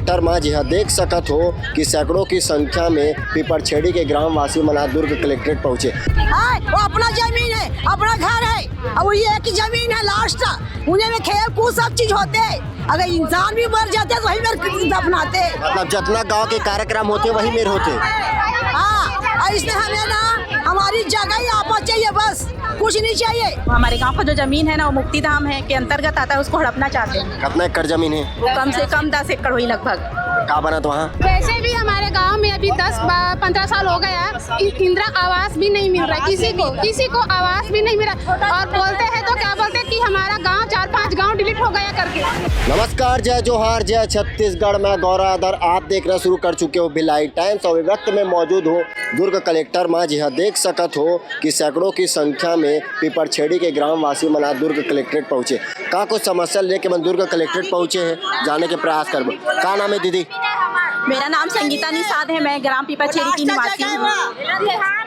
Collector मां जी देख सकत हो कि सैकड़ों की संख्या में पिपरछेड़ी के ग्रामवासी मना दुर्ग कलेक्ट्रेट पहुंचे। वो अपना जमीन है, अपना घर है, अब ये एक जमीन है लास्ट, उन्हें में खेल कूद सब चीज होते है। अगर इंसान भी मर जाते तो वही मेरे दफनाते। मतलब जितना गांव के कार्यक्रम होते वही मेरे होते। हाँ, इसलिए हमें ना हमारी जगह ही आपस चाहिए, बस कुछ नहीं चाहिए। हमारे गांव का जो जमीन है ना वो मुक्ति धाम है के अंतर्गत आता है, उसको हड़पना चाहते हैं। कितना एकड़ जमीन है? वो कम से कम 10 एकड़ हुई लगभग। क्या बना तो वहाँ? वैसे भी हमारे गांव में अभी 10-15 साल हो गया, इंदिरा आवास भी नहीं मिल रहा, किसी को आवास भी नहीं मिला। और बोलते हैं तो क्या बोलते हैं कि हमारा गांव 4-5 गांव डिलीट हो गया करके। नमस्कार, जय जोहार, जय छत्तीसगढ़। मैं गौराधर, आप देखना शुरू कर चुके हो भिलाई टाइम्स। और वक्त में मौजूद हो दुर्ग कलेक्टर मां जी देख सकत हो कि सैकड़ों की संख्या में पिपरछेड़ी के ग्रामवासी मना दुर्ग कलेक्ट्रेट पहुंचे। का कुछ समस्या लेके मैं दुर्ग कलेक्ट्रेट पहुंचे हैं, जाने के प्रयास करबो। का नाम है दीदी? मेरा नाम संगीता निषाद है, मैं ग्राम पिपरछेड़ी की निवासी हूँ।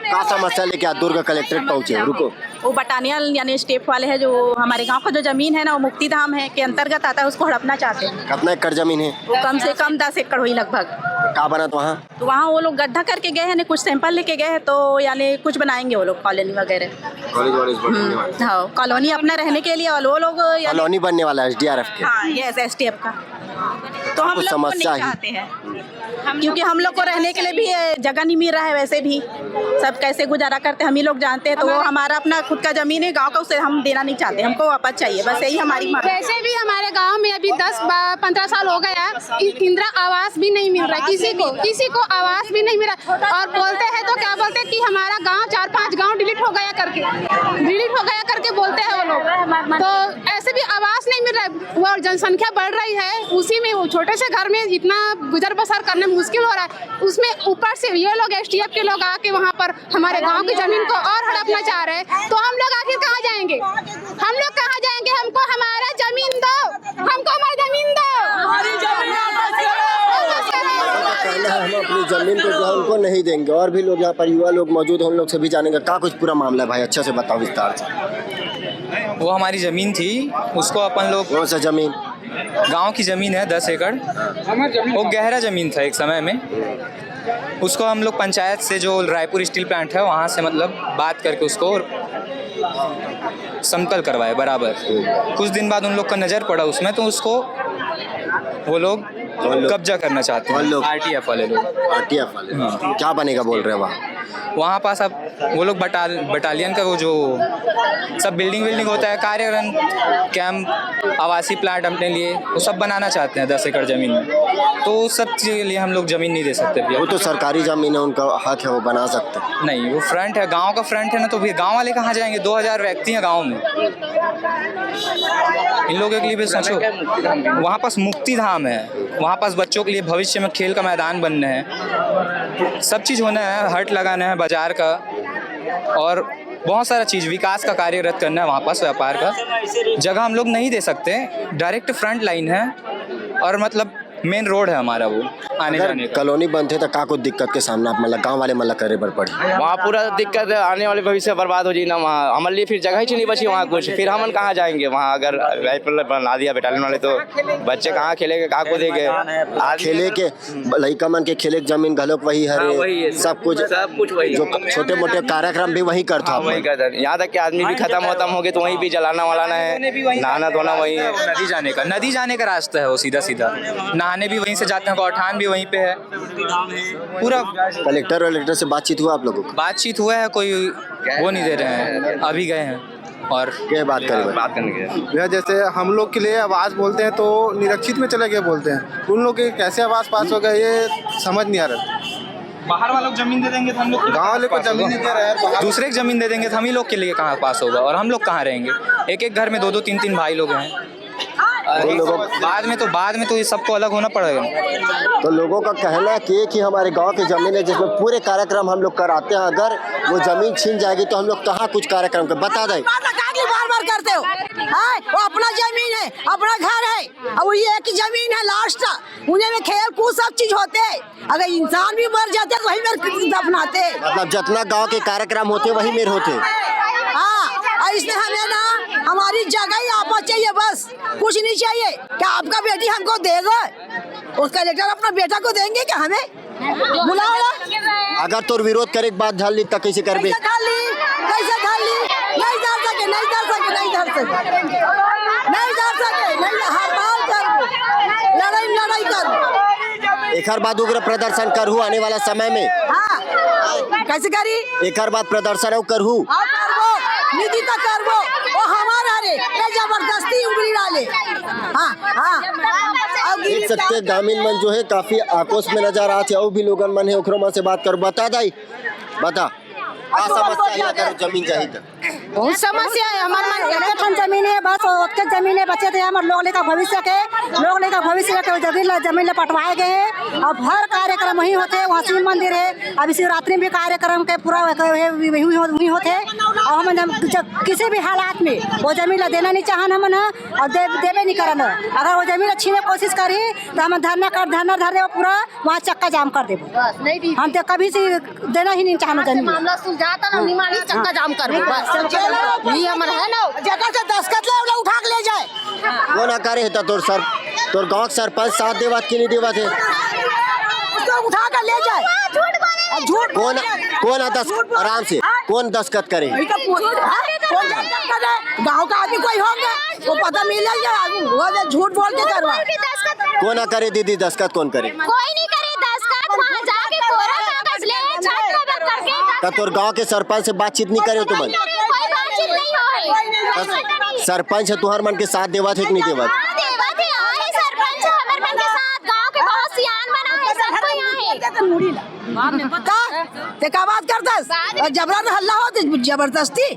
का समस्या लेके आप दुर्ग कलेक्ट्रेट पहुंचे? रुको, वो बटानियल यानी स्टेप वाले है, जो हमारे गांव का जो जमीन है ना वो मुक्ति धाम है के अंतर्गत आता है, उसको हड़पना चाहते हैं। कितना एकड़ जमीन है? वो कम से कम 10 एकड़ हुई लगभग। का बना तो वहाँ? तो वहाँ वो लोग गड्ढा करके गए हैं, कुछ सैंपल लेके गए हैं, तो यानी कुछ बनाएंगे वो लोग कॉलोनी वगैरह। हाँ, कॉलोनी अपना रहने के लिए, और वो लोग कॉलोनी बनने वाला है SDRF के। हाँ, यस, STF का। तो हम लोग को नहीं चाहते हैं, क्योंकि हम लोग को रहने के लिए भी जगह नहीं मिल रहा है। वैसे भी सब कैसे गुजारा करते हैं हम ही लोग जानते हैं। तो वो हमारा अपना खुद का जमीन है गांव का, उसे हम देना नहीं चाहते, हमको वापस चाहिए, बस यही हमारी मांग। वैसे भी हमारे गांव में अभी 10-15 साल हो गया, इंदिरा आवास भी नहीं मिल रहा, किसी को आवास भी नहीं मिला। और बोलते हैं तो क्या बोलते हैं कि हमारा गाँव 4-5 गाँव डिलीट हो गया करके बोलते हैं वो लोग। तो ऐसे भी आवास नहीं मिल रहा है, वो जनसंख्या बढ़ रही है, उसी में वो छोटे से घर में इतना गुजर बसर करने मुश्किल हो रहा है। उसमें ऊपर से ये लोग STF के लोग आके वहाँ पर हमारे गांव की जमीन को और हड़पना चाह रहे हैं। तो हम लोग आखिर कहाँ जाएंगे? हमको हमारा जमीन दो, हमको हमारी जमीन दो। कहना है हम अपनी जमीन को जो है उनको नहीं देंगे। और भी लोग यहाँ पर युवा लोग मौजूद हैं, उन लोग से भी जानेंगे का कुछ पूरा मामला है। भाई अच्छे से बताओ विस्तार से। वो हमारी ज़मीन थी, उसको अपन लोग, कौन सा जमीन? गांव की ज़मीन है 10 एकड़। वो गहरा ज़मीन था एक समय में, उसको हम लोग पंचायत से, जो रायपुर स्टील प्लांट है वहाँ से मतलब बात करके उसको समतल करवाए बराबर। कुछ दिन बाद उन लोग का नज़र पड़ा उसमें, तो उसको वो लोग कब्जा करना चाहते हैं। RTF वाले लोग। RTF वाले क्या बनेगा बोल रहे हैं वहाँ पास? अब वो लोग बटालियन का वो जो सब बिल्डिंग होता है, कार्यालय, कैंप, आवासीय प्लांट अपने लिए वो सब बनाना चाहते हैं 10 एकड़ ज़मीन में। तो सब चीज़ के लिए हम लोग ज़मीन नहीं दे सकते भैया। वो तो सरकारी ज़मीन है, उनका हक है, वो बना सकते हैं। नहीं, वो फ्रंट है, गांव का फ्रंट है ना, तो फिर गांव वाले कहाँ जाएंगे? 2000 व्यक्ति हैं गांव में, इन लोगों के लिए भी सोचो। वहाँ पास मुक्ति धाम है, वहाँ पास बच्चों के लिए भविष्य में खेल का मैदान बनने हैं, सब चीज़ होना है, हट लगाना है बाजार का, और बहुत सारा चीज़ विकास का कार्यरत करना है वहाँ पास, व्यापार का जगह हम लोग नहीं दे सकते। डायरेक्ट फ्रंट लाइन है और मतलब मेन रोड है हमारा, वो आने जाने का। कॉलोनी बनते तो का कुछ दिक्कत के सामना आप मतलब गाँव वाले मतलब करे पर पड़ी? वहाँ पूरा दिक्कत है, आने वाले भविष्य बर्बाद हो जाए ना। वहाँ हमारे लिए फिर जगह ही नहीं बची वहाँ कुछ, फिर हम कहाँ जाएंगे वहाँ? अगर राइफल बना दिया बटालियन वाले तो बच्चे कहाँ खेलेंगे, कहाँ को देंगे? खेले के लड़का मन के खेले जमीन घलोक वही है, सब कुछ वही, जो छोटे मोटे कार्यक्रम भी वही करता वही करता है। यहाँ तक कि आदमी भी खत्म हो गए तो वहीं भी जलाना वालाना है, नहाना धोना वही है। नदी जाने का रास्ता है वो सीधा, नहाने भी वहीं से जाते हैं, गौठान भी वहीं पे है पूरा। कलेक्टर से बातचीत हुआ आप लोगों को? बातचीत हुआ है, कोई वो नहीं दे रहे हैं, अभी गए हैं। और क्या बात करने के जैसे हम लोग के लिए आवाज़ बोलते हैं तो निरक्षित में चले गए बोलते हैं, उन लोग के कैसे आवाज़ पास हो गया ये समझ नहीं आ रहा। बाहर वालों को जमीन दे देंगे तो हम लोग, गाँव वाले को जमीन नहीं दे रहे हैं, दूसरे की जमीन दे देंगे तो हम ही लोग के लिए कहाँ पास होगा, और हम लोग कहाँ रहेंगे? एक घर में 2-2, 3-3 भाई लोग हैं। बाद में तो ये सबको अलग होना पड़ेगा। तो लोगों का कहना कि हमारे गांव की जमीन है जिसमें पूरे कार्यक्रम हम लोग कराते हैं, अगर वो जमीन छीन जाएगी तो हम लोग कहाँ कुछ कार्यक्रम कर बता दें। बार करते हो, वो अपना जमीन है, अपना घर है, अब ये एक जमीन है लास्ट, उन्हें में खेल कूद सब चीज होते है। अगर इंसान भी मर जाते तो वही मेरे दफनाते। मतलब जितना गाँव के कार्यक्रम होते वही मेरे होते। हाँ, इसलिए हमें ना हमारी जगह ही आपस चाहिए, बस कुछ नहीं चाहिए। क्या आपका बेटी हमको देगा? उस कलेक्टर अपना बेटा को देंगे क्या हमें? बुलाओ ना। अगर तोर विरोध करे के बाद धर ली तो कैसे करबे? कैसे धर ली? नहीं धर सके, नहीं हड़ताल कर, लड़ाई कर। एक बाद उग्र प्रदर्शन करहू आने वाला समय में। हाँ, कैसे करी? एक बाद प्रदर्शन करहू नीति तक करबो, वो हमारा रे, ये जबरदस्ती उंगली डाले। हाँ। देख सकते ग्रामीण मन जो है काफी आक्रोश में नजर आते और भी लोगन मन है ओकरो मन से बात कर। बता दाई बता क्या समस्या है? अगर जमीन चाहिए तो बहुत समस्या है हमारे मन जमीन है, बस उसके जमीन है बचे थे हमारे लोग लेकर भविष्य के जमीन पटवाए गए हैं। अब हर कार्यक्रम वही होते हैं, वहाँ शिव मंदिर है, अभी शिवरात्रि भी कार्यक्रम के पूरा वही होते हैं। और हम किसी भी हालात में वो जमीन देना नहीं चाहन हमन और देवे नहीं करन। अगर वो जमीन छीने कोशिश करी तो हम धरना धर दे पूरा वहाँ चक्का जाम कर देबो। हम तो कभी से देना ही नहीं चाहना जमीन। मामला सुलझाता ना निमानी चक्का जाम कर बस ये हमारा है ना जगह से दस्खत ले उठा के ले जाए। वो ना करे तो तोर गाँव के सरपंच साथ देवत की नहीं देवत है? उसको उठा कर ले जाए। झूठ कौन आराम से कौन दस्खत करे? गाँव का आदमी कोई होंगे वो पता मिल जाएगा, झूठ बोल के करवा। कौन ना करे दीदी दस्खत? कौन करे? कोई नहीं करे दस्खत, वहाँ जाके कोरा कागज ले छाप करके तो तोर गाँव के सरपंच से बातचीत नहीं करे तुम? कोई बातचीत नहीं हो। सरपंच है तुहार मन के साथ देवत है कि नहीं देवत? सरपंच हमारे मन के साथ गांव के बहुत सियान बना है, सबको यहाँ ते का बात करतस? जबरन हल्ला हो जबरदस्ती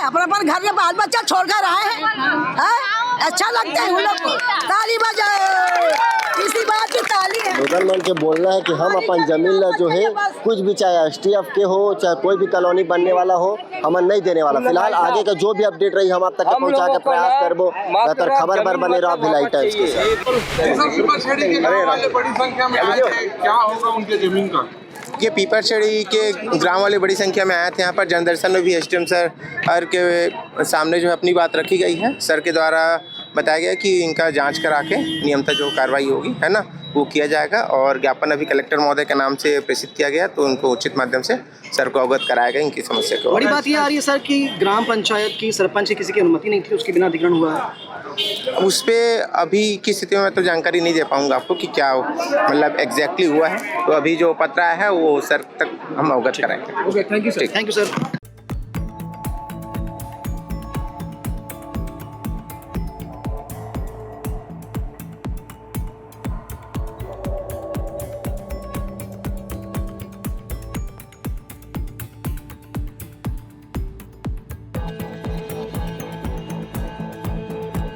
अपना घर में बाल बच्चा छोड़ कर आए हैं। अच्छा लगता है उन लोग को। ताली बजाओ, इसी बात की ताली है। लोगन मन के बोलना है कि हम अपन जमीन ला जो है कुछ भी चाहे STF के हो चाहे कोई भी कॉलोनी बनने वाला हो हम नहीं देने वाला। फिलहाल आगे का जो भी अपडेट रही हम आप तक पहुंचा के प्रयास करबो। बेहतर खबर पर बने रहो भिलाई टाइम्स के साथ। बड़ी संख्या में आए थे, क्या होगा उनके जमीन का? ये पीपरछड़ी के ग्राम वाले बड़ी संख्या में आए थे यहाँ पर। जनदर्शन में भी SDM सर के सामने जो है अपनी बात रखी गई है। सर के द्वारा बताया गया कि इनका जांच करा के नियमतः जो कार्रवाई होगी है ना वो किया जाएगा। और ज्ञापन अभी कलेक्टर महोदय के नाम से प्रेषित किया गया तो उनको उचित माध्यम से सर को अवगत कराया गया इनकी समस्या को। बड़ी बात ये आ रही है सर कि ग्राम पंचायत की सरपंच की किसी की अनुमति नहीं थी, उसके बिना अधिग्रहण हुआ है। उस पर अभी की स्थिति में मैं तो जानकारी नहीं दे पाऊंगा आपको कि क्या मतलब एग्जैक्टली हुआ है। तो अभी जो पत्र आया है वो सर तक हम अवगत कराएंगे। Thank you sir.